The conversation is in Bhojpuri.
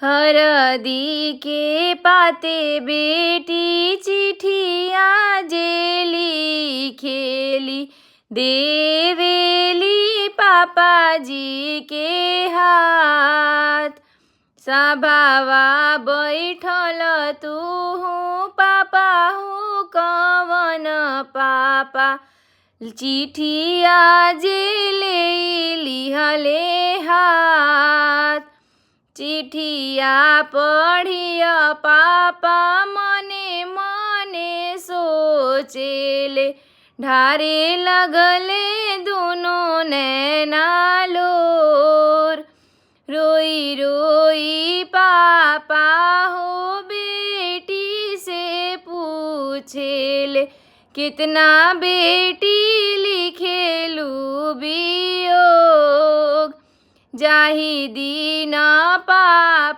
हरदी के पाते बेटी चिठिया जे लिखेली, देवेली पापा जी के हाथ। सभावा बैठल तुहु पापा हो कवन पापा, चिठिया जे ले लिहले हाथ। चिठिया पढ़िया पापा मने मने सोचेले, ढारे लगले दोनों नैना लोर। रोई रोई पापा हो बेटी से पूछेले, कितना बेटी लिखेलू वियोग। जाहि दिन पापा